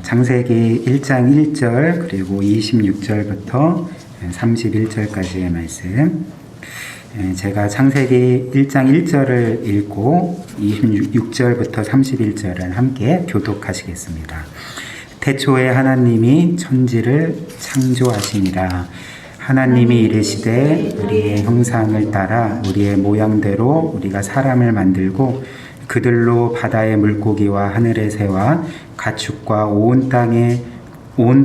창세기 1장 1절 그리고 26절부터 31절까지의 말씀. 제가 창세기 1장 1절을 읽고 26절부터 31절을 함께 교독하시겠습니다. 태초에 하나님이 천지를 창조하시니라. 하나님이 이르시되 우리의 형상을 따라 우리의 모양대로 우리가 사람을 만들고 그들로 바다의 물고기와 하늘의 새와 가축과 온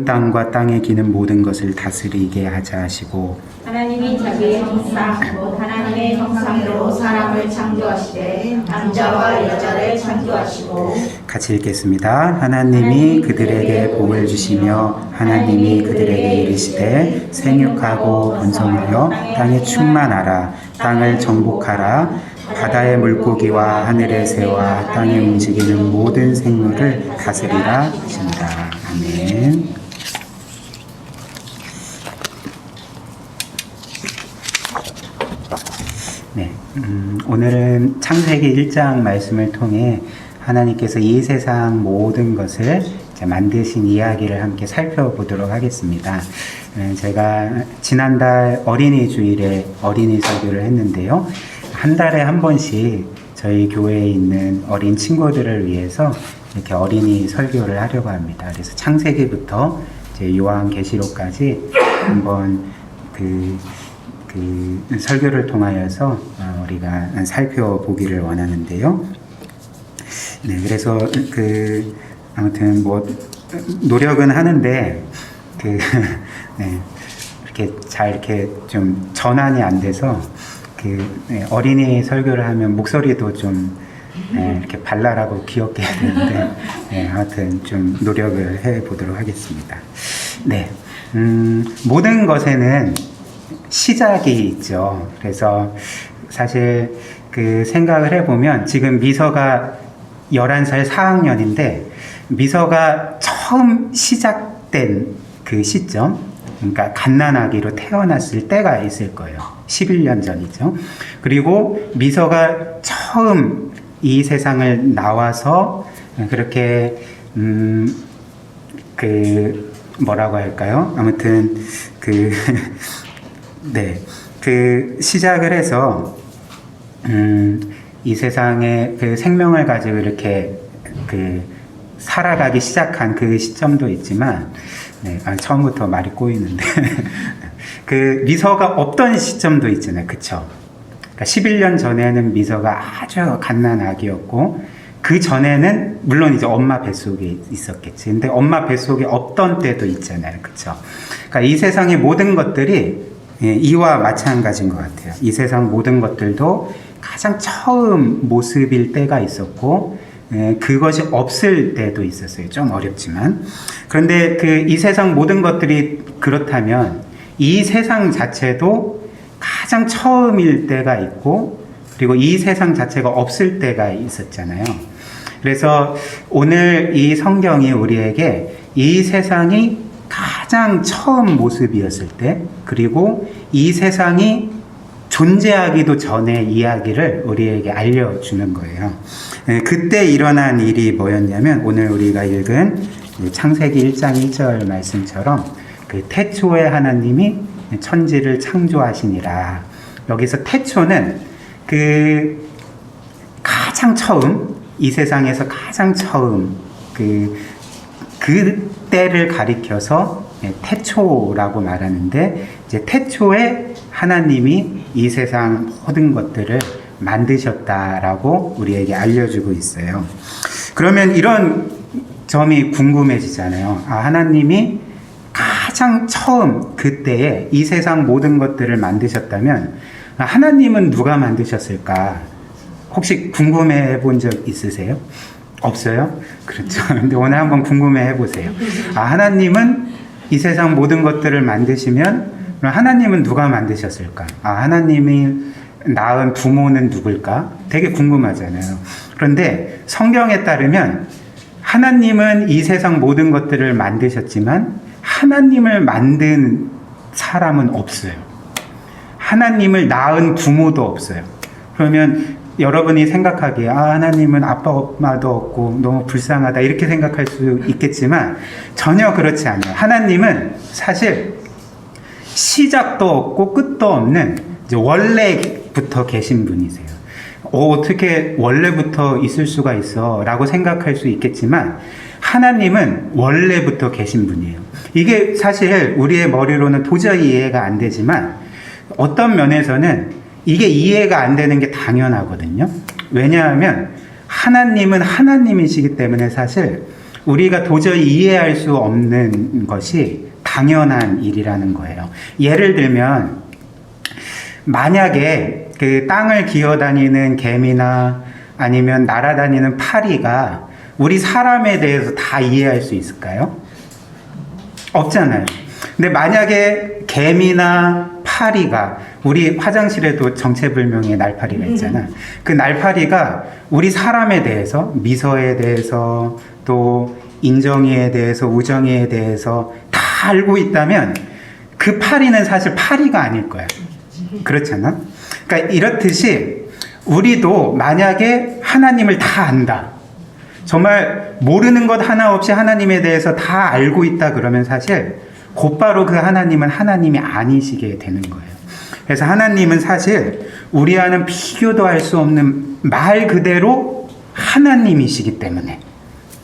땅과 땅에 기는 모든 것을 다스리게 하자 하시고, 하나님이 자기의 형상 곧 하나님의 형상대로 사람을 창조하시되 남자와 여자를 창조하시고. 같이 읽겠습니다. 하나님이 그들에게 복을 주시며 하나님이 그들에게 이르시되 생육하고 번성하여 땅에 충만하라. 땅을 정복하라. 바다의 물고기와 하늘의 새와 땅에 움직이는 모든 생물을 다스리라 하신다. 아멘. 네, 오늘은 창세기 1장 말씀을 통해 하나님께서 이 세상 모든 것을 만드신 이야기를 함께 살펴보도록 하겠습니다. 제가 지난달 어린이 주일에 어린이 설교를 했는데요. 한 달에 한 번씩 저희 교회에 있는 어린 친구들을 위해서 이렇게 어린이 설교를 하려고 합니다. 그래서 창세기부터 이제 요한계시록까지 한번 그 설교를 통하여서 우리가 살펴보기를 원하는데요. 네, 그래서 아무튼 뭐 노력은 하는데 네, 이렇게 좀 전환이 안 돼서 어린이 설교를 하면 목소리도 좀 이렇게 발랄하고 귀엽게 해야 되는데 아무튼 좀 노력을 해보도록 하겠습니다. 네, 모든 것에는 시작이 있죠. 그래서 사실 생각을 해보면 지금 미서가 11살 4학년인데 미서가 처음 시작된 그 시점, 그러니까 갓난아기로 태어났을 때가 있을 거예요. 11년 전이죠. 그리고 미서가 처음 이 세상을 나와서 그렇게 뭐라고 할까요? 아무튼 네, 시작을 해서 이 세상에 생명을 가지고 이렇게 살아가기 시작한 그 시점도 있지만, 네, 처음부터 말이 꼬이는데 미서가 없던 시점도 있잖아요, 그쵸? 그러니까 11년 전에는 미서가 아주 갓난 아기였고, 그 전에는 물론 이제 엄마 뱃속에 있었겠지. 근데 엄마 뱃속에 없던 때도 있잖아요, 그쵸? 그러니까 이 세상의 모든 것들이 이와 마찬가지인 것 같아요. 이 세상 모든 것들도 가장 처음 모습일 때가 있었고, 그것이 없을 때도 있었어요. 좀 어렵지만. 그런데 이 세상 모든 것들이 그렇다면 이 세상 자체도 가장 처음일 때가 있고, 그리고 이 세상 자체가 없을 때가 있었잖아요. 그래서 오늘 이 성경이 우리에게 이 세상이 가장 처음 모습이었을 때, 그리고 이 세상이 존재하기도 전의 이야기를 우리에게 알려주는 거예요. 그때 일어난 일이 뭐였냐면 오늘 우리가 읽은 창세기 1장 1절 말씀처럼 태초에 하나님이 천지를 창조하시니라. 여기서 태초는 가장 처음, 이 세상에서 가장 처음 그때를 가리켜서 태초라고 말하는데, 이제 태초에 하나님이 이 세상 모든 것들을 만드셨다라고 우리에게 알려주고 있어요. 그러면 이런 점이 궁금해지잖아요. 하나님이 가장 처음 그때에 이 세상 모든 것들을 만드셨다면 하나님은 누가 만드셨을까? 혹시 궁금해 본 적 있으세요? 없어요? 그렇죠. 근데 오늘 한번 궁금해 해보세요. 하나님은 이 세상 모든 것들을 만드시면 하나님은 누가 만드셨을까? 하나님이 낳은 부모는 누굴까? 되게 궁금하잖아요. 그런데 성경에 따르면 하나님은 이 세상 모든 것들을 만드셨지만 하나님을 만든 사람은 없어요. 하나님을 낳은 부모도 없어요. 그러면 여러분이 생각하기에 하나님은 아빠 엄마도 없고 너무 불쌍하다 이렇게 생각할 수 있겠지만 전혀 그렇지 않아요. 하나님은 사실 시작도 없고 끝도 없는 이제 원래부터 계신 분이세요. 어떻게 원래부터 있을 수가 있어 라고 생각할 수 있겠지만 하나님은 원래부터 계신 분이에요. 이게 사실 우리의 머리로는 도저히 이해가 안 되지만 어떤 면에서는 이게 이해가 안 되는 게 당연하거든요. 왜냐하면 하나님은 하나님이시기 때문에 사실 우리가 도저히 이해할 수 없는 것이 당연한 일이라는 거예요. 예를 들면 만약에 그 땅을 기어다니는 개미나 아니면 날아다니는 파리가 우리 사람에 대해서 다 이해할 수 있을까요? 없잖아요. 근데 만약에 개미나 파리가 우리 화장실에도 정체불명의 날파리가 있잖아. 그 날파리가 우리 사람에 대해서 미서에 대해서 또 인정에 대해서 우정에 대해서 다 알고 있다면 그 파리는 사실 파리가 아닐 거야. 그렇잖아. 그러니까 이렇듯이 우리도 만약에 하나님을 다 안다. 정말 모르는 것 하나 없이 하나님에 대해서 다 알고 있다 그러면 사실 곧바로 그 하나님은 하나님이 아니시게 되는 거예요. 그래서 하나님은 사실 우리와는 비교도 할 수 없는 말 그대로 하나님이시기 때문에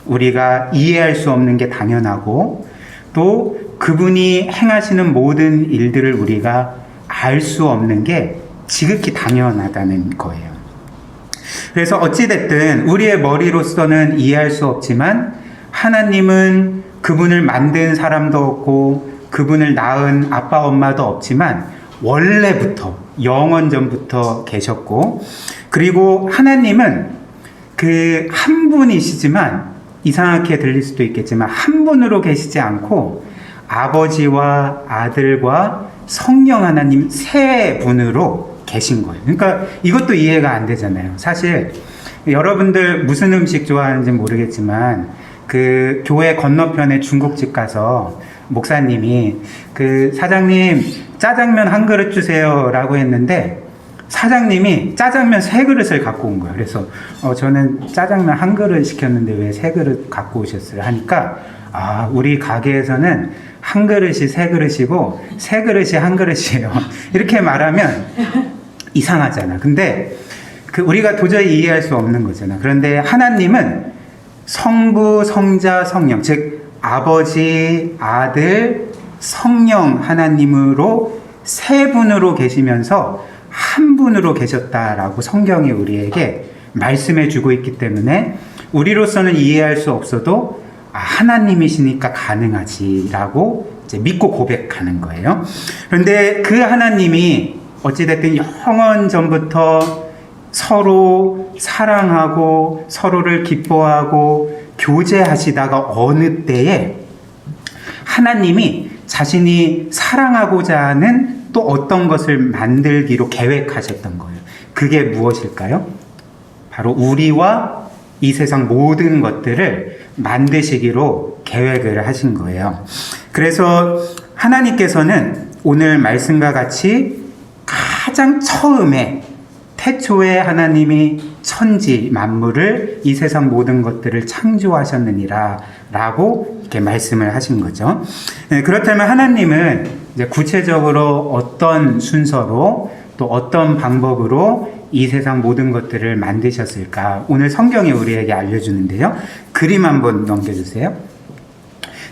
우리가 이해할 수 없는 게 당연하고 또 그분이 행하시는 모든 일들을 우리가 알 수 없는 게 지극히 당연하다는 거예요. 그래서 어찌됐든 우리의 머리로서는 이해할 수 없지만 하나님은 그분을 만든 사람도 없고 그분을 낳은 아빠 엄마도 없지만 원래부터 영원전부터 계셨고 그리고 하나님은 그 한 분이시지만 이상하게 들릴 수도 있겠지만 한 분으로 계시지 않고 아버지와 아들과 성령 하나님 세 분으로 계신 거예요. 그러니까 이것도 이해가 안 되잖아요. 사실 여러분들 무슨 음식 좋아하는지 모르겠지만 그 교회 건너편에 중국집 가서 목사님이 그 사장님 짜장면 한 그릇 주세요 라고 했는데 사장님이 짜장면 3그릇을 갖고 온 거예요. 그래서 저는 짜장면 한 그릇 시켰는데 왜 3그릇 갖고 오셨어요? 하니까 우리 가게에서는 한 그릇이 3그릇이고 3그릇이 한 그릇이에요. 이렇게 말하면 이상하잖아. 근데 우리가 도저히 이해할 수 없는 거잖아. 그런데 하나님은 성부, 성자, 성령, 즉 아버지, 아들, 성령 하나님으로 세 분으로 계시면서 한 분으로 계셨다라고 성경이 우리에게 말씀해 주고 있기 때문에 우리로서는 이해할 수 없어도 하나님이시니까 가능하지라고 이제 믿고 고백하는 거예요. 그런데 그 하나님이 어찌됐든 영원 전부터 서로 사랑하고 서로를 기뻐하고 교제하시다가 어느 때에 하나님이 자신이 사랑하고자 하는 또 어떤 것을 만들기로 계획하셨던 거예요. 그게 무엇일까요? 바로 우리와 이 세상 모든 것들을 만드시기로 계획을 하신 거예요. 그래서 하나님께서는 오늘 말씀과 같이 가장 처음에 태초에 하나님이 천지 만물을 이 세상 모든 것들을 창조하셨느니라 라고 이렇게 말씀을 하신 거죠. 그렇다면 하나님은 이제 구체적으로 어떤 순서로 또 어떤 방법으로 이 세상 모든 것들을 만드셨을까? 오늘 성경이 우리에게 알려주는데요. 그림 한번 넘겨주세요.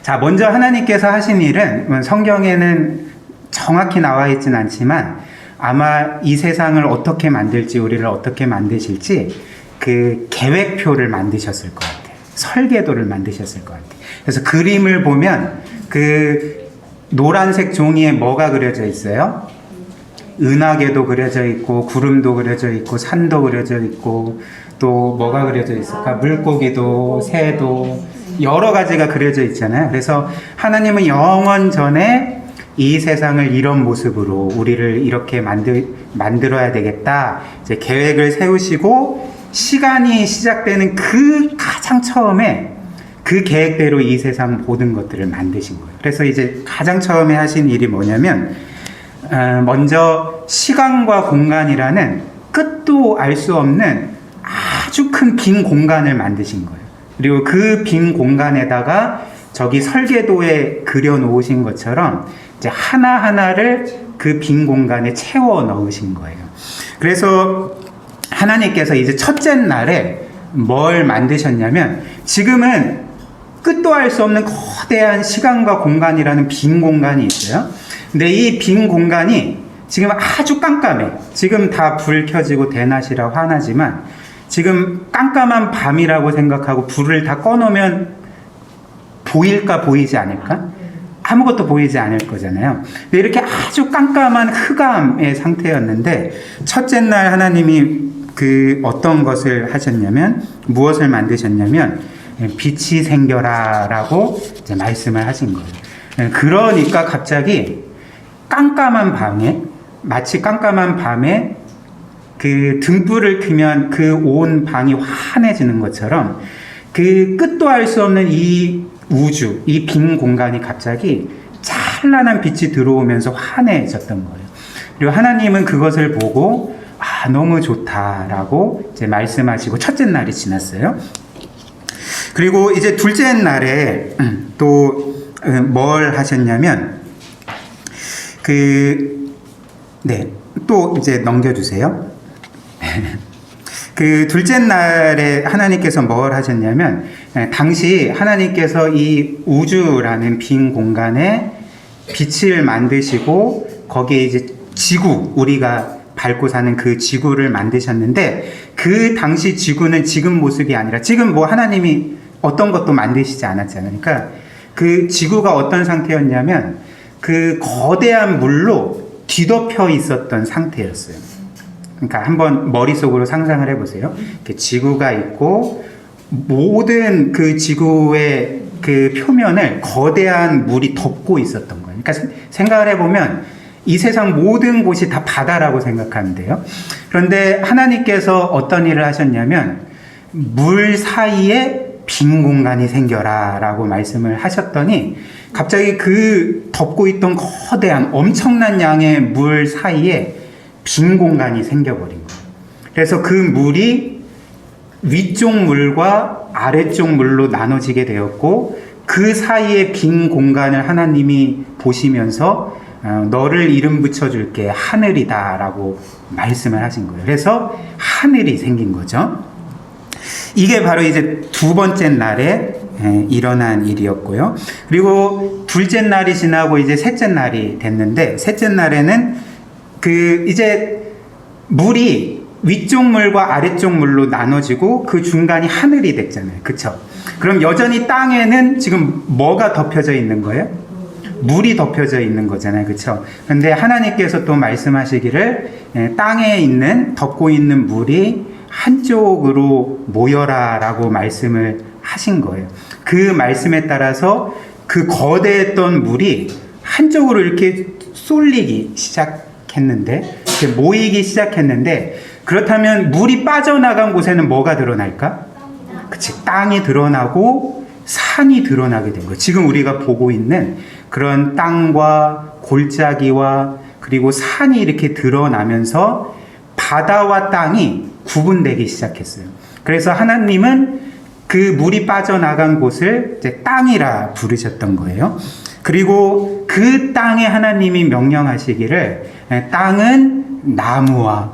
자, 먼저 하나님께서 하신 일은 성경에는 정확히 나와 있진 않지만 아마 이 세상을 어떻게 만들지, 우리를 어떻게 만드실지 그 계획표를 만드셨을 것 같아요. 설계도를 만드셨을 것 같아요. 그래서 그림을 보면 그 노란색 종이에 뭐가 그려져 있어요? 은하계도 그려져 있고 구름도 그려져 있고 산도 그려져 있고 또 뭐가 그려져 있을까? 물고기도 새도 여러 가지가 그려져 있잖아요. 그래서 하나님은 영원 전에 이 세상을 이런 모습으로 우리를 이렇게 만들어야 되겠다. 이제 계획을 세우시고 시간이 시작되는 그 가장 처음에 그 계획대로 이 세상 모든 것들을 만드신 거예요. 그래서 이제 가장 처음에 하신 일이 뭐냐면 먼저 시간과 공간이라는 끝도 알 수 없는 아주 큰 빈 공간을 만드신 거예요. 그리고 그 빈 공간에다가 저기 설계도에 그려 놓으신 것처럼 이제 하나하나를 그 빈 공간에 채워 넣으신 거예요. 그래서 하나님께서 이제 첫째 날에 뭘 만드셨냐면, 지금은 끝도 알 수 없는 거대한 시간과 공간이라는 빈 공간이 있어요. 근데 이 빈 공간이 지금 아주 깜깜해. 지금 다 불 켜지고 대낮이라 화나지만 지금 깜깜한 밤이라고 생각하고 불을 다 꺼놓으면 보일까 보이지 않을까? 아무것도 보이지 않을 거잖아요. 근데 이렇게 아주 깜깜한 흑암의 상태였는데 첫째 날 하나님이 그 어떤 것을 하셨냐면, 무엇을 만드셨냐면 빛이 생겨라 라고 이제 말씀을 하신 거예요. 그러니까 갑자기 깜깜한 밤에, 마치 깜깜한 밤에 그 등불을 켜면 그 온 방이 환해지는 것처럼 그 끝도 알 수 없는 이 우주, 이 빈 공간이 갑자기 찬란한 빛이 들어오면서 환해졌던 거예요. 그리고 하나님은 그것을 보고 너무 좋다라고 이제 말씀하시고 첫째 날이 지났어요. 그리고 이제 둘째 날에 또 뭘 하셨냐면 또 이제 넘겨주세요. 그 둘째 날에 하나님께서 뭘 하셨냐면, 당시 하나님께서 이 우주라는 빈 공간에 빛을 만드시고 거기에 이제 지구, 우리가 밟고 사는 그 지구를 만드셨는데, 그 당시 지구는 지금 모습이 아니라, 지금 뭐 하나님이 어떤 것도 만드시지 않았잖아요. 그러니까 그 지구가 어떤 상태였냐면 그 거대한 물로 뒤덮여 있었던 상태였어요. 그러니까 한번 머릿속으로 상상을 해보세요. 지구가 있고 모든 그 지구의 그 표면을 거대한 물이 덮고 있었던 거예요. 그러니까 생각을 해보면 이 세상 모든 곳이 다 바다라고 생각하면 돼요. 그런데 하나님께서 어떤 일을 하셨냐면 물 사이에 빈 공간이 생겨라 라고 말씀을 하셨더니 갑자기 그 덮고 있던 거대한 엄청난 양의 물 사이에 빈 공간이 생겨버린 거예요. 그래서 그 물이 위쪽 물과 아래쪽 물로 나눠지게 되었고, 그 사이에 빈 공간을 하나님이 보시면서 너를 이름 붙여줄게, 하늘이다 라고 말씀을 하신 거예요. 그래서 하늘이 생긴 거죠. 이게 바로 이제 두 번째 날에 일어난 일이었고요. 그리고 둘째 날이 지나고 이제 셋째 날이 됐는데, 셋째 날에는 이제 물이 위쪽 물과 아래쪽 물로 나눠지고 그 중간이 하늘이 됐잖아요. 그쵸? 그럼 여전히 땅에는 지금 뭐가 덮여져 있는 거예요? 물이 덮여져 있는 거잖아요. 그쵸? 근데 하나님께서 또 말씀하시기를 땅에 있는, 덮고 있는 물이 한쪽으로 모여라 라고 말씀을 하신 거예요. 그 말씀에 따라서 그 거대했던 물이 한쪽으로 이렇게 쏠리기 시작했는데, 이렇게 모이기 시작했는데, 그렇다면 물이 빠져나간 곳에는 뭐가 드러날까? 그치, 땅이 드러나고 산이 드러나게 된 거예요. 지금 우리가 보고 있는 그런 땅과 골짜기와 그리고 산이 이렇게 드러나면서 바다와 땅이 구분되기 시작했어요. 그래서 하나님은 그 물이 빠져나간 곳을 이제 땅이라 부르셨던 거예요. 그리고 그 땅에 하나님이 명령하시기를 땅은 나무와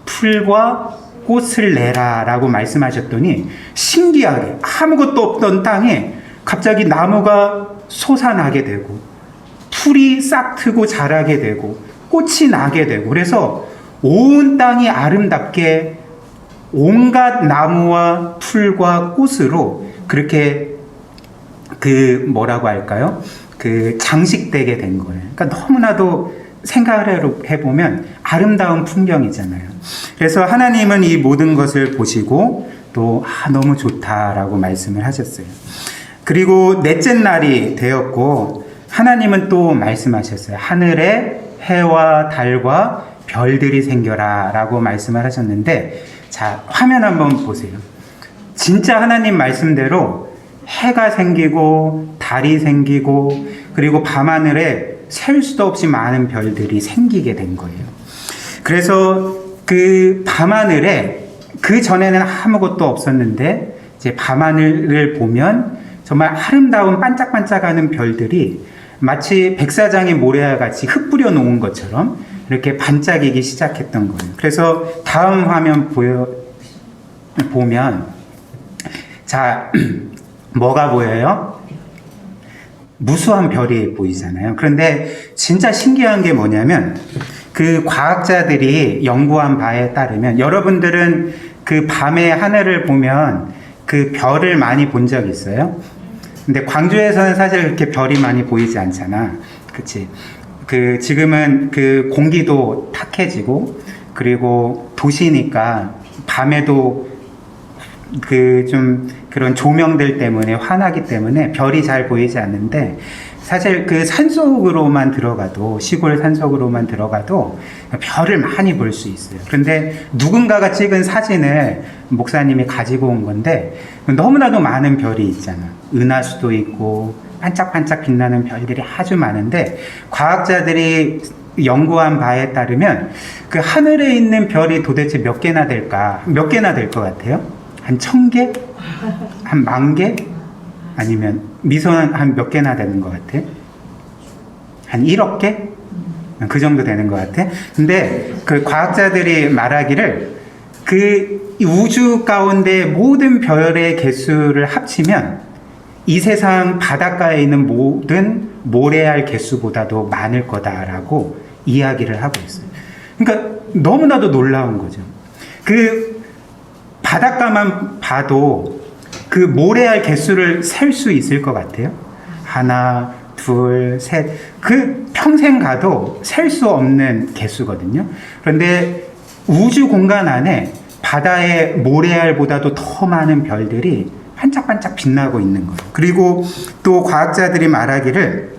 풀과 꽃을 내라 라고 말씀하셨더니, 신기하게 아무것도 없던 땅에 갑자기 나무가 솟아나게 되고 풀이 싹 트고 자라게 되고 꽃이 나게 되고, 그래서 온 땅이 아름답게 온갖 나무와 풀과 꽃으로 그렇게 뭐라고 할까요? 장식되게 된 거예요. 그러니까 너무나도 생각을 해보면 아름다운 풍경이잖아요. 그래서 하나님은 이 모든 것을 보시고 또 너무 좋다라고 말씀을 하셨어요. 그리고 넷째 날이 되었고 하나님은 또 말씀하셨어요. 하늘에 해와 달과 별들이 생겨라 라고 말씀을 하셨는데, 자, 화면 한번 보세요. 진짜 하나님 말씀대로 해가 생기고 달이 생기고 그리고 밤하늘에 셀 수도 없이 많은 별들이 생기게 된 거예요. 그래서 그 밤하늘에 그 전에는 아무것도 없었는데 이제 밤하늘을 보면 정말 아름다운 반짝반짝하는 별들이 마치 백사장의 모래와 같이 흩뿌려 놓은 것처럼 이렇게 반짝이기 시작했던 거예요. 그래서 다음 화면 보면 자 뭐가 보여요? 무수한 별이 보이잖아요. 그런데 진짜 신기한 게 뭐냐면 그 과학자들이 연구한 바에 따르면 여러분들은 그 밤의 하늘을 보면 그 별을 많이 본 적 있어요? 근데 광주에서는 사실 그렇게 별이 많이 보이지 않잖아. 그치? 그 지금은 그 공기도 탁해지고 그리고 도시니까 밤에도 그 좀 그런 조명들 때문에 환하기 때문에 별이 잘 보이지 않는데 사실 그 산속으로만 들어가도 시골 산속으로만 들어가도 별을 많이 볼 수 있어요. 그런데 누군가가 찍은 사진을 목사님이 가지고 온 건데 너무나도 많은 별이 있잖아. 은하수도 있고 반짝반짝 빛나는 별들이 아주 많은데 과학자들이 연구한 바에 따르면 그 하늘에 있는 별이 도대체 몇 개나 될까? 몇 개나 될 것 같아요? 한 1000개? 한 10,000개? 아니면 미소는 한 몇 개나 되는 것 같아? 한 1억 개? 그 정도 되는 것 같아. 근데 그 과학자들이 말하기를 그 우주 가운데 모든 별의 개수를 합치면 이 세상 바닷가에 있는 모든 모래알 개수보다도 많을 거다라고 이야기를 하고 있어요. 그러니까 너무나도 놀라운 거죠. 그 바닷가만 봐도 그 모래알 개수를 셀 수 있을 것 같아요. 하나, 둘, 셋. 그 평생 가도 셀 수 없는 개수거든요. 그런데 우주 공간 안에 바다의 모래알보다도 더 많은 별들이 반짝반짝 빛나고 있는 거예요. 그리고 또 과학자들이 말하기를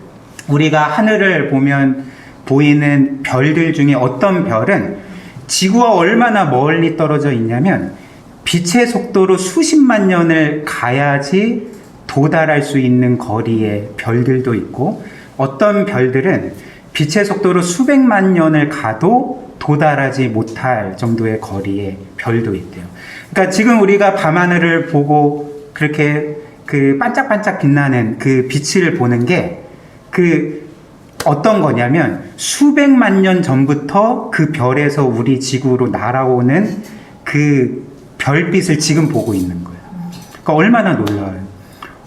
우리가 하늘을 보면 보이는 별들 중에 어떤 별은 지구와 얼마나 멀리 떨어져 있냐면 빛의 속도로 수십만 년을 가야지 도달할 수 있는 거리의 별들도 있고 어떤 별들은 빛의 속도로 수백만 년을 가도 도달하지 못할 정도의 거리의 별도 있대요. 그러니까 지금 우리가 밤하늘을 보고 그렇게 그 반짝반짝 빛나는 그 빛을 보는 게 그 어떤 거냐면 수백만 년 전부터 그 별에서 우리 지구로 날아오는 그 별빛을 지금 보고 있는 거예요. 그러니까 얼마나 놀라워요.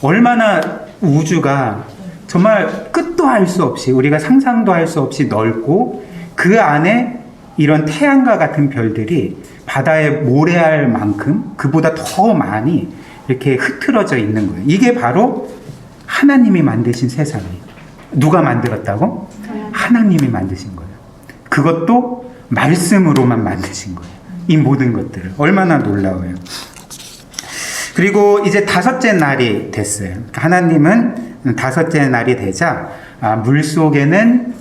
얼마나 우주가 정말 끝도 할 수 없이 우리가 상상도 할 수 없이 넓고 그 안에 이런 태양과 같은 별들이 바다의 모래알만큼 그보다 더 많이 이렇게 흐트러져 있는 거예요. 이게 바로 하나님이 만드신 세상이에요. 누가 만들었다고? 하나님이 만드신 거예요. 그것도 말씀으로만 만드신 거예요. 이 모든 것들을. 얼마나 놀라워요. 그리고 이제 5째 날이 됐어요. 하나님은 5째 날이 되자 물속에는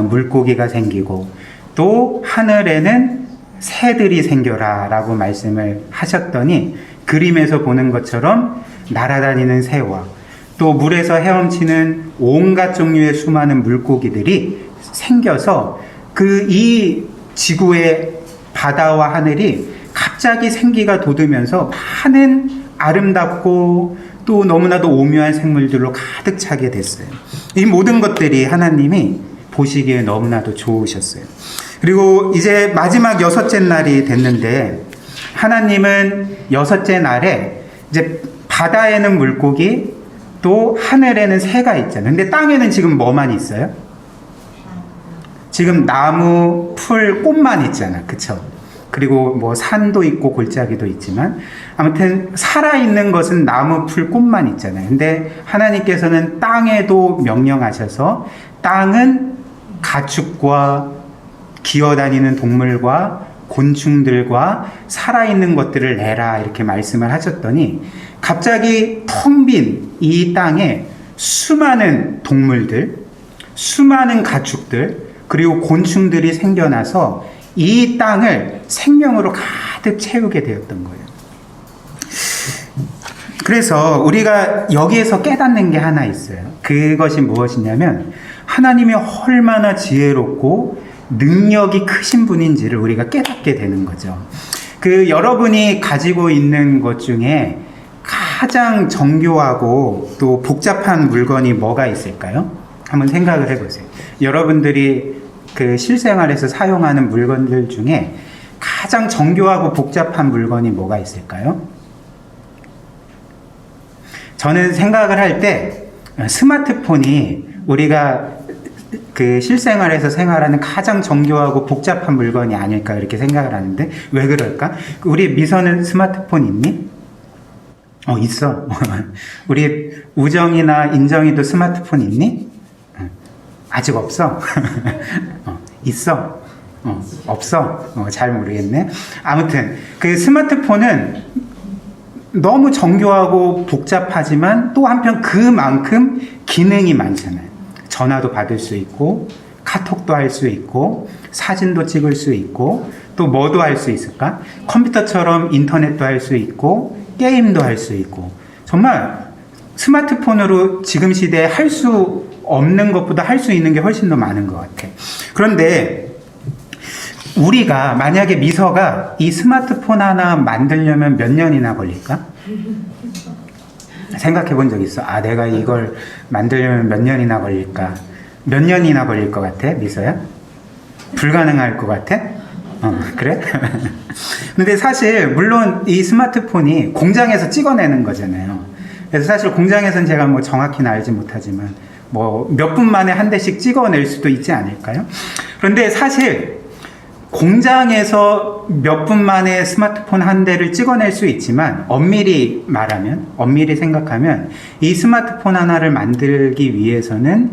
물고기가 생기고 또 하늘에는 새들이 생겨라 라고 말씀을 하셨더니 그림에서 보는 것처럼 날아다니는 새와 또 물에서 헤엄치는 온갖 종류의 수많은 물고기들이 생겨서 그 이 지구의 바다와 하늘이 갑자기 생기가 돋으면서 많은 아름답고 또 너무나도 오묘한 생물들로 가득 차게 됐어요. 이 모든 것들이 하나님이 보시기에 너무나도 좋으셨어요. 그리고 이제 마지막 6째 날이 됐는데 하나님은 6째 날에 이제 바다에는 물고기 또 하늘에는 새가 있잖아요. 근데 땅에는 지금 뭐만 있어요? 지금 나무, 풀, 꽃만 있잖아. 그쵸? 그리고 뭐 산도 있고 골짜기도 있지만 아무튼 살아있는 것은 나무, 풀, 꽃만 있잖아요. 근데 하나님께서는 땅에도 명령하셔서 땅은 가축과 기어다니는 동물과 곤충들과 살아있는 것들을 내라 이렇게 말씀을 하셨더니 갑자기 텅 빈 이 땅에 수많은 동물들, 수많은 가축들 그리고 곤충들이 생겨나서 이 땅을 생명으로 가득 채우게 되었던 거예요. 그래서 우리가 여기에서 깨닫는 게 하나 있어요. 그것이 무엇이냐면 하나님이 얼마나 지혜롭고 능력이 크신 분인지를 우리가 깨닫게 되는 거죠. 그 여러분이 가지고 있는 것 중에 가장 정교하고 또 복잡한 물건이 뭐가 있을까요? 한번 생각을 해보세요. 여러분들이 그 실생활에서 사용하는 물건들 중에 가장 정교하고 복잡한 물건이 뭐가 있을까요? 저는 생각을 할 때 스마트폰이 우리가 그 실생활에서 생활하는 가장 정교하고 복잡한 물건이 아닐까 이렇게 생각을 하는데 왜 그럴까? 우리 미선은 스마트폰 있니? 있어. 우리 우정이나 인정이도 스마트폰 있니? 아직 없어. 있어. 없어. 잘 모르겠네. 아무튼 그 스마트폰은 너무 정교하고 복잡하지만 또 한편 그만큼 기능이 많잖아요. 전화도 받을 수 있고 카톡도 할 수 있고 사진도 찍을 수 있고 또 뭐도 할 수 있을까? 컴퓨터처럼 인터넷도 할 수 있고 게임도 할 수 있고 정말 스마트폰으로 지금 시대에 할 수 없는 것보다 할 수 있는 게 훨씬 더 많은 것 같아. 그런데 우리가 만약에 미서가 이 스마트폰 하나 만들려면 몇 년이나 걸릴까? 생각해 본 적 있어? 내가 이걸 만들려면 몇 년이나 걸릴까? 몇 년이나 걸릴 것 같아? 미서야? 불가능할 것 같아? 그래? 근데 사실 물론 이 스마트폰이 공장에서 찍어내는 거잖아요. 그래서 사실 공장에서는 제가 뭐 정확히는 알지 못하지만 뭐 몇 분 만에 한 대씩 찍어낼 수도 있지 않을까요? 그런데 사실 공장에서 몇 분 만에 스마트폰 한 대를 찍어낼 수 있지만 엄밀히 말하면, 엄밀히 생각하면 이 스마트폰 하나를 만들기 위해서는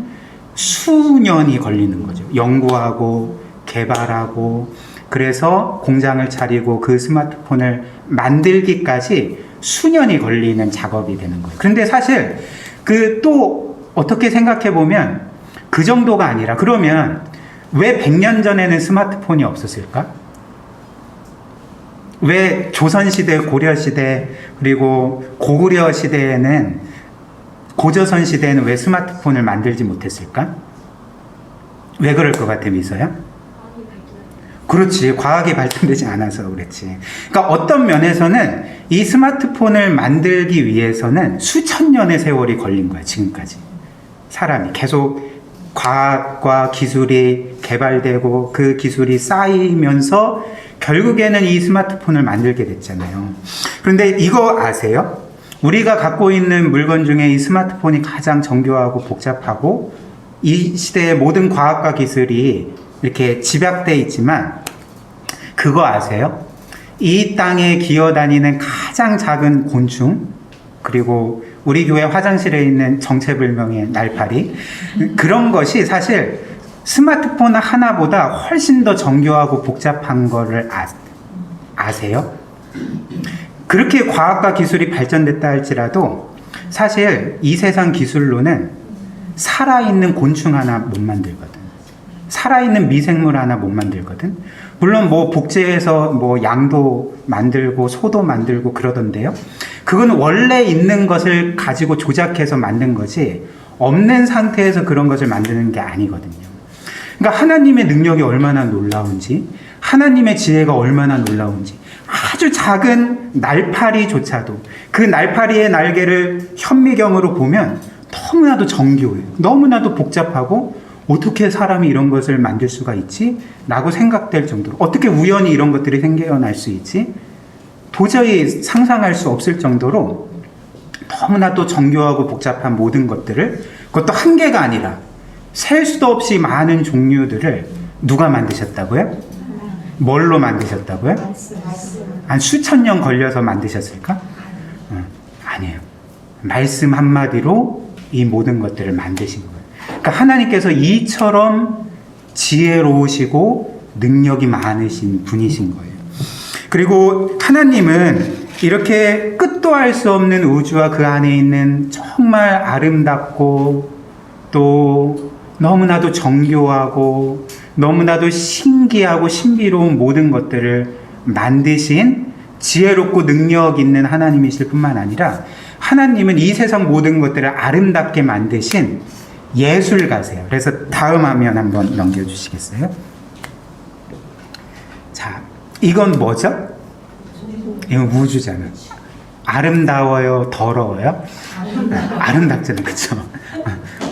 수년이 걸리는 거죠. 연구하고 개발하고 그래서 공장을 차리고 그 스마트폰을 만들기까지 수년이 걸리는 작업이 되는 거예요. 그런데 사실 그 또 어떻게 생각해 보면 그 정도가 아니라 그러면 왜 100년 전에는 스마트폰이 없었을까? 왜 조선시대, 고려시대, 그리고 고구려 시대에는, 고조선 시대에는 왜 스마트폰을 만들지 못했을까? 왜 그럴 것 같아, 미서야? 그렇지. 과학이 발전되지 않아서 그렇지. 그러니까 어떤 면에서는 이 스마트폰을 만들기 위해서는 수천 년의 세월이 걸린 거야, 지금까지. 사람이 계속 과학과 기술이 개발되고 그 기술이 쌓이면서 결국에는 이 스마트폰을 만들게 됐잖아요. 그런데 이거 아세요? 우리가 갖고 있는 물건 중에 이 스마트폰이 가장 정교하고 복잡하고 이 시대의 모든 과학과 기술이 이렇게 집약되어 있지만 그거 아세요? 이 땅에 기어다니는 가장 작은 곤충 그리고 우리 교회 화장실에 있는 정체불명의 날파리 그런 것이 사실 스마트폰 하나보다 훨씬 더 정교하고 복잡한 거를 아세요? 그렇게 과학과 기술이 발전됐다 할지라도 사실 이 세상 기술로는 살아있는 곤충 하나 못 만들거든. 살아있는 미생물 하나 못 만들거든. 물론 뭐 복제해서 뭐 양도 만들고 소도 만들고 그러던데요. 그건 원래 있는 것을 가지고 조작해서 만든 거지 없는 상태에서 그런 것을 만드는 게 아니거든요. 그러니까 하나님의 능력이 얼마나 놀라운지 하나님의 지혜가 얼마나 놀라운지 아주 작은 날파리조차도 그 날파리의 날개를 현미경으로 보면 너무나도 정교해요. 너무나도 복잡하고 어떻게 사람이 이런 것을 만들 수가 있지? 라고 생각될 정도로 어떻게 우연히 이런 것들이 생겨날 수 있지? 도저히 상상할 수 없을 정도로 너무나도 정교하고 복잡한 모든 것들을 그것도 한 개가 아니라 셀 수도 없이 많은 종류들을 누가 만드셨다고요? 뭘로 만드셨다고요? 한 수천 년 걸려서 만드셨을까? 아니에요. 말씀 한마디로 이 모든 것들을 만드신 거예요. 그러니까 하나님께서 이처럼 지혜로우시고 능력이 많으신 분이신 거예요. 그리고 하나님은 이렇게 끝도 할 수 없는 우주와 그 안에 있는 정말 아름답고 또 너무나도 정교하고 너무나도 신기하고 신비로운 모든 것들을 만드신 지혜롭고 능력 있는 하나님이실 뿐만 아니라 하나님은 이 세상 모든 것들을 아름답게 만드신 예술가세요. 그래서 다음 화면 한번 넘겨주시겠어요? 이건 뭐죠? 이건 우주잖아. 아름다워요, 더러워요? 아름답잖아요, 그쵸?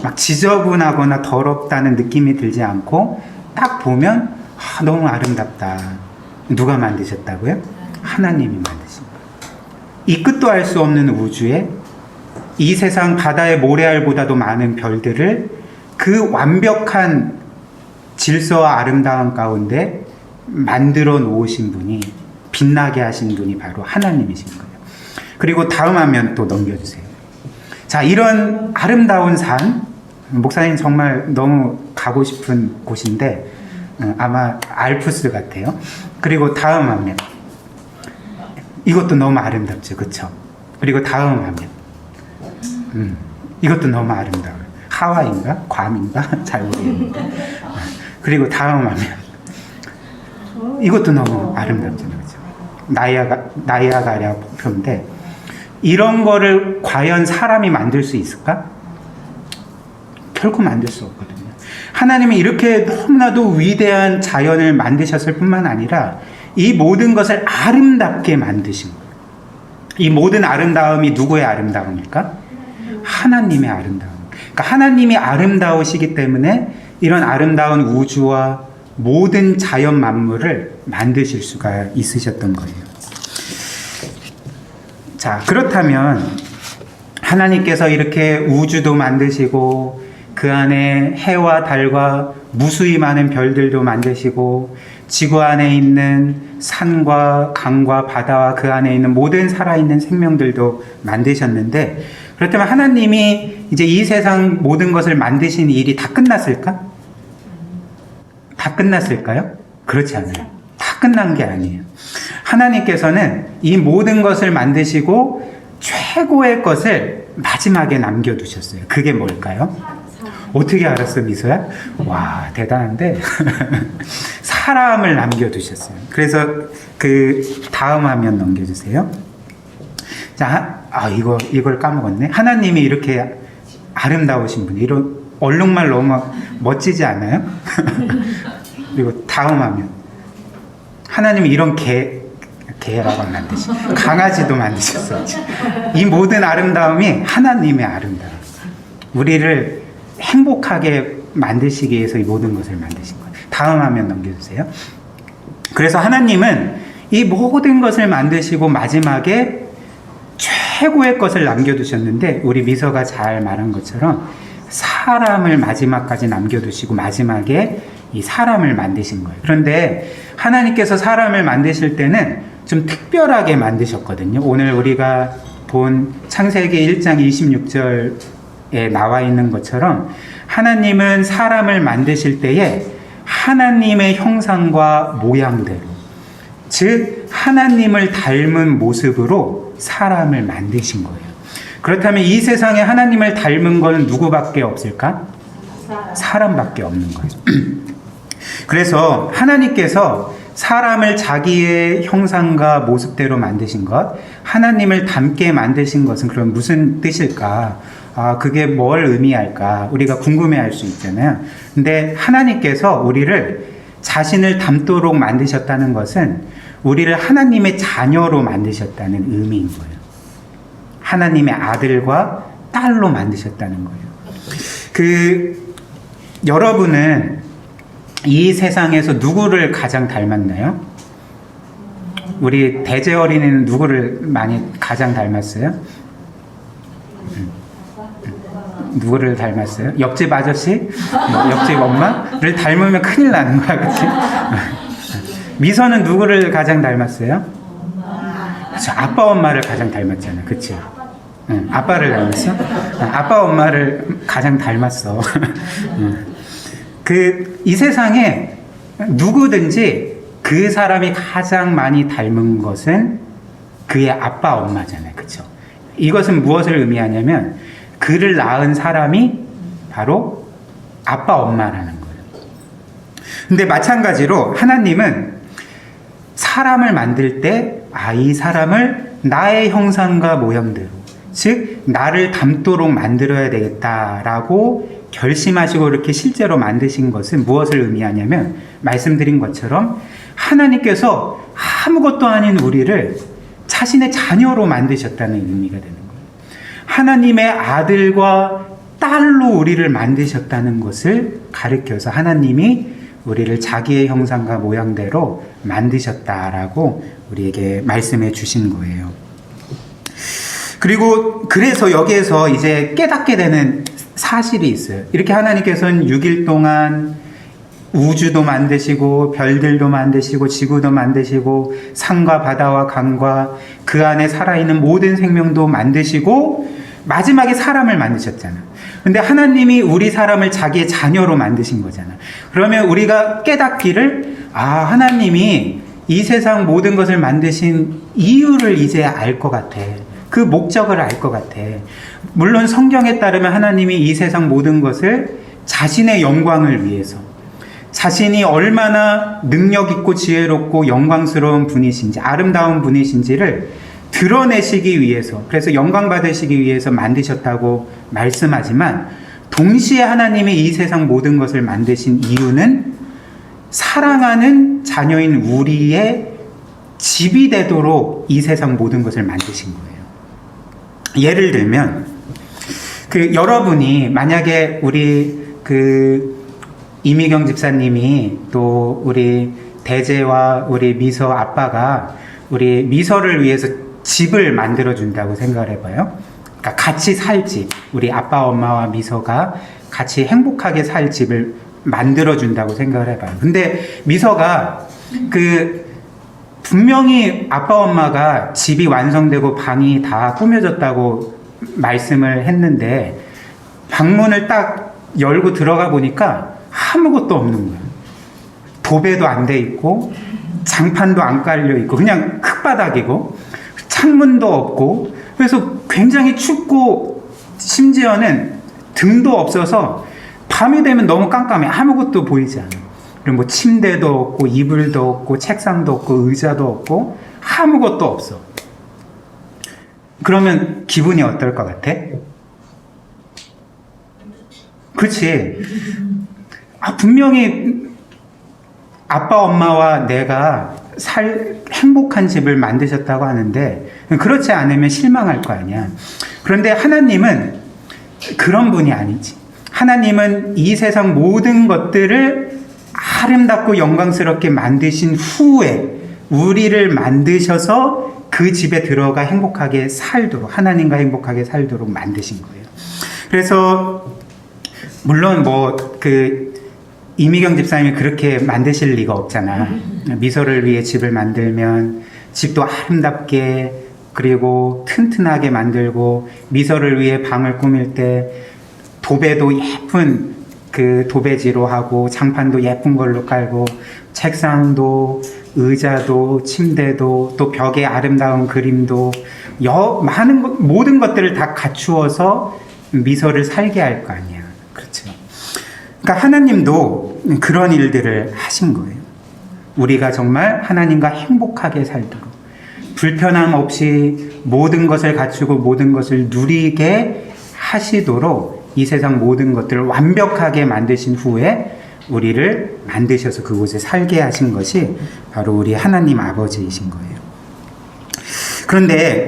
막 지저분하거나 더럽다는 느낌이 들지 않고 딱 보면 너무 아름답다. 누가 만드셨다고요? 하나님이 만드신 거예요. 이 끝도 알 수 없는 우주에 이 세상 바다의 모래알보다도 많은 별들을 그 완벽한 질서와 아름다움 가운데 만들어 놓으신 분이, 빛나게 하신 분이 바로 하나님이신 거예요. 그리고 다음 화면 또 넘겨주세요. 자, 이런 아름다운 산, 목사님 정말 너무 가고 싶은 곳인데 아마 알프스 같아요. 그리고 다음 화면, 이것도 너무 아름답죠, 그쵸? 그리고 다음 화면, 이것도 너무 아름다워요. 하와이인가? 괌인가? 잘 모르겠는데. 그리고 다음 화면, 이것도 너무 아름답잖아요, 그쵸? 나이아가라 폭포인데, 이런 거를 과연 사람이 만들 수 있을까? 결코 만들 수 없거든요. 하나님이 이렇게 너무나도 위대한 자연을 만드셨을 뿐만 아니라 이 모든 것을 아름답게 만드신 거예요. 이 모든 아름다움이 누구의 아름다움일까? 하나님의 아름다움. 그러니까 하나님이 아름다우시기 때문에 이런 아름다운 우주와 모든 자연 만물을 만드실 수가 있으셨던 거예요. 자, 그렇다면 하나님께서 이렇게 우주도 만드시고 그 안에 해와 달과 무수히 많은 별들도 만드시고 지구 안에 있는 산과 강과 바다와 그 안에 있는 모든 살아있는 생명들도 만드셨는데, 그렇다면 하나님이 이제 이 세상 모든 것을 만드신 일이 다 끝났을까? 다 끝났을까요? 그렇지 않아요. 다 끝난 게 아니에요. 하나님께서는 이 모든 것을 만드시고 최고의 것을 마지막에 남겨두셨어요. 그게 뭘까요? 어떻게 알았어, 미소야? 와, 대단한데. 사람을 남겨두셨어요. 그래서 그 다음 화면 넘겨주세요. 자, 이걸 까먹었네. 하나님이 이렇게 아름다우신 분이, 이런 얼룩말 너무 멋지지 않아요? 그리고 다음 화면. 하나님이 이런 개라고 하면 안 되지. 강아지도 만드셨어요. 이 모든 아름다움이 하나님의 아름다움. 우리를 행복하게 만드시기 위해서 이 모든 것을 만드신 거예요. 다음 화면 넘겨주세요. 그래서 하나님은 이 모든 것을 만드시고 마지막에 최고의 것을 남겨두셨는데, 우리 미서가 잘 말한 것처럼 사람을 마지막까지 남겨두시고 마지막에 이 사람을 만드신 거예요. 그런데 하나님께서 사람을 만드실 때는 좀 특별하게 만드셨거든요. 오늘 우리가 본 창세기 1장 26절에 나와 있는 것처럼 하나님은 사람을 만드실 때에 하나님의 형상과 모양대로, 즉 하나님을 닮은 모습으로 사람을 만드신 거예요. 그렇다면 이 세상에 하나님을 닮은 것은 누구밖에 없을까? 사람밖에 없는 거예요. 그래서 하나님께서 사람을 자기의 형상과 모습대로 만드신 것, 하나님을 닮게 만드신 것은 그럼 무슨 뜻일까? 그게 뭘 의미할까? 우리가 궁금해할 수 있잖아요. 근데 하나님께서 우리를 자신을 닮도록 만드셨다는 것은 우리를 하나님의 자녀로 만드셨다는 의미인 거예요. 하나님의 아들과 딸로 만드셨다는 거예요. 여러분은 이 세상에서 누구를 가장 닮았나요? 우리 대제 어린이는 누구를 가장 닮았어요? 누구를 닮았어요? 옆집 아저씨? 옆집 엄마를 닮으면 큰일 나는 거야, 그치? 미선은 누구를 가장 닮았어요? 그쵸, 아빠 엄마를 가장 닮았잖아, 그치? 응, 아빠를 닮았어? 아빠 엄마를 가장 닮았어. 이 세상에 누구든지 그 사람이 가장 많이 닮은 것은 그의 아빠 엄마잖아요, 그쵸? 이것은 무엇을 의미하냐면 그를 낳은 사람이 바로 아빠 엄마라는 거예요. 근데 마찬가지로 하나님은 사람을 만들 때 이 사람을 나의 형상과 모형대로, 즉 나를 닮도록 만들어야 되겠다라고 결심하시고 이렇게 실제로 만드신 것은 무엇을 의미하냐면, 말씀드린 것처럼 하나님께서 아무것도 아닌 우리를 자신의 자녀로 만드셨다는 의미가 되는 거예요. 하나님의 아들과 딸로 우리를 만드셨다는 것을 가리켜서 하나님이 우리를 자기의 형상과 모양대로 만드셨다라고 우리에게 말씀해 주신 거예요. 그리고 그래서 여기에서 이제 깨닫게 되는 사실이 있어요. 이렇게 하나님께서는 6일 동안 우주도 만드시고 별들도 만드시고 지구도 만드시고 산과 바다와 강과 그 안에 살아있는 모든 생명도 만드시고 마지막에 사람을 만드셨잖아. 근데 하나님이 우리 사람을 자기의 자녀로 만드신 거잖아. 그러면 우리가 깨닫기를, 하나님이 이 세상 모든 것을 만드신 이유를 이제 알 것 같아. 그 목적을 알 것 같아. 물론 성경에 따르면 하나님이 이 세상 모든 것을 자신의 영광을 위해서, 자신이 얼마나 능력 있고 지혜롭고 영광스러운 분이신지, 아름다운 분이신지를 드러내시기 위해서, 그래서 영광 받으시기 위해서 만드셨다고 말씀하지만, 동시에 하나님이 이 세상 모든 것을 만드신 이유는 사랑하는 자녀인 우리의 집이 되도록 이 세상 모든 것을 만드신 거예요. 예를 들면, 여러분이 만약에 우리 이미경 집사님이 또 우리 대재와 우리 미서 아빠가 우리 미서를 위해서 집을 만들어 준다고 생각을 해봐요. 그러니까 같이 살 집, 우리 아빠 엄마와 미서가 같이 행복하게 살 집을 만들어 준다고 생각을 해봐요. 근데 미서가 분명히 아빠 엄마가 집이 완성되고 방이 다 꾸며졌다고 말씀을 했는데, 방문을 딱 열고 들어가 보니까 아무것도 없는 거예요. 도배도 안 돼 있고 장판도 안 깔려 있고 그냥 흙바닥이고 창문도 없고, 그래서 굉장히 춥고 심지어는 등도 없어서 밤이 되면 너무 깜깜해. 아무것도 보이지 않아. 그리고 뭐 침대도 없고 이불도 없고 책상도 없고 의자도 없고 아무것도 없어. 그러면 기분이 어떨 것 같아? 그렇지. 분명히 아빠 엄마와 내가 행복한 집을 만드셨다고 하는데 그렇지 않으면 실망할 거 아니야. 그런데 하나님은 그런 분이 아니지. 하나님은 이 세상 모든 것들을 아름답고 영광스럽게 만드신 후에 우리를 만드셔서 그 집에 들어가 행복하게 살도록, 하나님과 행복하게 살도록 만드신 거예요. 그래서 물론 이미경 집사님이 그렇게 만드실 리가 없잖아. 미서를 위해 집을 만들면 집도 아름답게 그리고 튼튼하게 만들고, 미서를 위해 방을 꾸밀 때 도배도 예쁜 도배지로 하고 장판도 예쁜 걸로 깔고 책상도 의자도 침대도 또 벽에 아름다운 그림도 모든 것들을 다 갖추어서 미서를 살게 할 거 아니야. 그렇죠. 그러니까 하나님도 그런 일들을 하신 거예요. 우리가 정말 하나님과 행복하게 살도록, 불편함 없이 모든 것을 갖추고 모든 것을 누리게 하시도록 이 세상 모든 것들을 완벽하게 만드신 후에 우리를 만드셔서 그곳에 살게 하신 것이 바로 우리 하나님 아버지이신 거예요. 그런데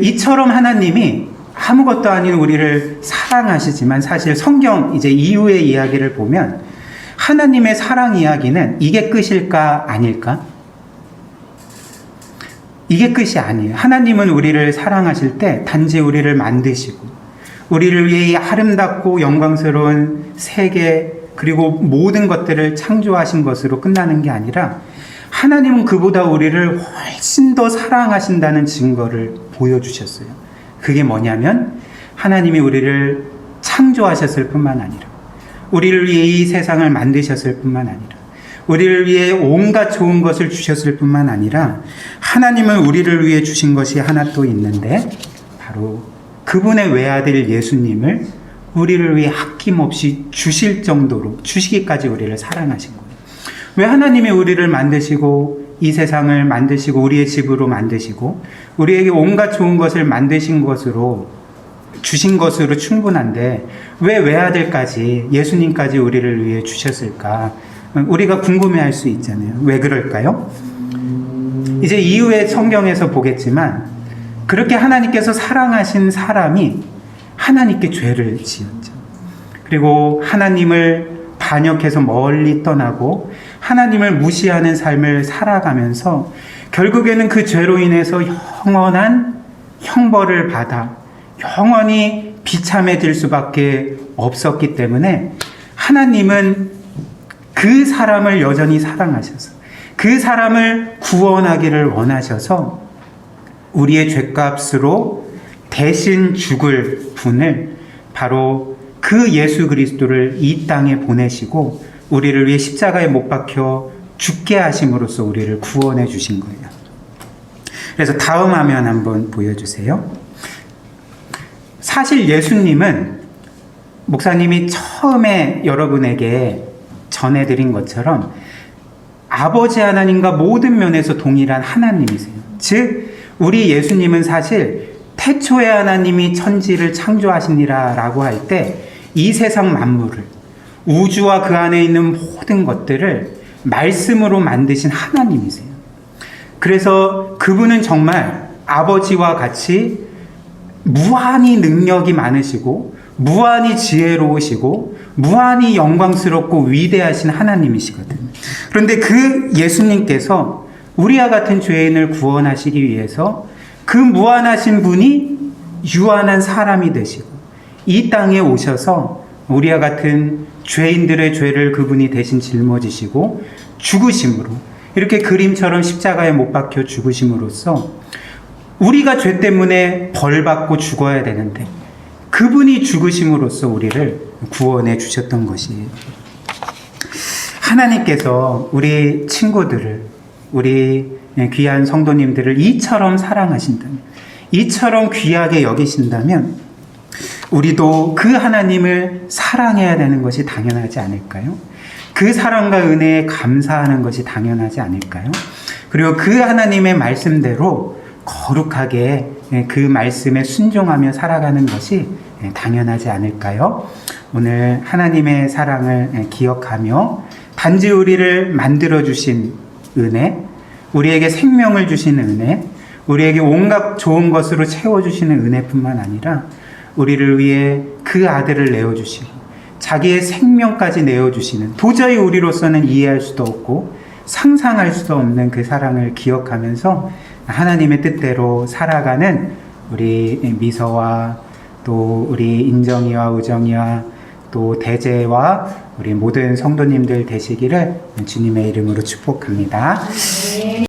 이처럼 하나님이 아무것도 아닌 우리를 사랑하시지만, 사실 성경 이제 이후의 이야기를 보면 하나님의 사랑 이야기는 이게 끝일까 아닐까? 이게 끝이 아니에요. 하나님은 우리를 사랑하실 때 단지 우리를 만드시고 우리를 위해 이 아름답고 영광스러운 세계 그리고 모든 것들을 창조하신 것으로 끝나는 게 아니라, 하나님은 그보다 우리를 훨씬 더 사랑하신다는 증거를 보여주셨어요. 그게 뭐냐면 하나님이 우리를 창조하셨을 뿐만 아니라, 우리를 위해 이 세상을 만드셨을 뿐만 아니라, 우리를 위해 온갖 좋은 것을 주셨을 뿐만 아니라, 하나님은 우리를 위해 주신 것이 하나 또 있는데, 바로 그분의 외아들 예수님을 우리를 위해 아낌없이 주실 정도로, 주시기까지 우리를 사랑하신 거예요. 왜 하나님이 우리를 만드시고 이 세상을 만드시고 우리의 집으로 만드시고 우리에게 온갖 좋은 것을 만드신 것으로 주신 것으로 충분한데 왜 외아들까지 예수님까지 우리를 위해 주셨을까? 우리가 궁금해할 수 있잖아요. 왜 그럴까요? 이제 이후에 성경에서 보겠지만 그렇게 하나님께서 사랑하신 사람이 하나님께 죄를 지었죠. 그리고 하나님을 반역해서 멀리 떠나고 하나님을 무시하는 삶을 살아가면서 결국에는 그 죄로 인해서 영원한 형벌을 받아 영원히 비참해질 수밖에 없었기 때문에 하나님은 그 사람을 여전히 사랑하셔서 그 사람을 구원하기를 원하셔서 우리의 죄값으로 대신 죽을 분을 바로 그 예수 그리스도를 이 땅에 보내시고 우리를 위해 십자가에 못 박혀 죽게 하심으로써 우리를 구원해 주신 거예요. 그래서 다음 화면 한번 보여주세요. 사실 예수님은 목사님이 처음에 여러분에게 전해드린 것처럼 아버지 하나님과 모든 면에서 동일한 하나님이세요. 즉 우리 예수님은 사실 태초에 하나님이 천지를 창조하시니라 라고 할 때 이 세상 만물을 우주와 그 안에 있는 모든 것들을 말씀으로 만드신 하나님이세요. 그래서 그분은 정말 아버지와 같이 무한히 능력이 많으시고 무한히 지혜로우시고 무한히 영광스럽고 위대하신 하나님이시거든요. 그런데 그 예수님께서 우리와 같은 죄인을 구원하시기 위해서 그 무한하신 분이 유한한 사람이 되시고 이 땅에 오셔서 우리와 같은 죄인들의 죄를 그분이 대신 짊어지시고 죽으심으로 이렇게 그림처럼 십자가에 못 박혀 죽으심으로써 우리가 죄 때문에 벌받고 죽어야 되는데 그분이 죽으심으로써 우리를 구원해 주셨던 것이에요. 하나님께서 우리 친구들을 우리 귀한 성도님들을 이처럼 사랑하신다면 이처럼 귀하게 여기신다면 우리도 그 하나님을 사랑해야 되는 것이 당연하지 않을까요? 그 사랑과 은혜에 감사하는 것이 당연하지 않을까요? 그리고 그 하나님의 말씀대로 거룩하게 그 말씀에 순종하며 살아가는 것이 당연하지 않을까요? 오늘 하나님의 사랑을 기억하며 단지 우리를 만들어주신 은혜, 우리에게 생명을 주신 은혜, 우리에게 온갖 좋은 것으로 채워주시는 은혜뿐만 아니라 우리를 위해 그 아들을 내어주시고 자기의 생명까지 내어주시는 도저히 우리로서는 이해할 수도 없고 상상할 수도 없는 그 사랑을 기억하면서 하나님의 뜻대로 살아가는 우리 미서와 또 우리 인정이와 우정이와 또 대재와 우리 모든 성도님들 되시기를 주님의 이름으로 축복합니다.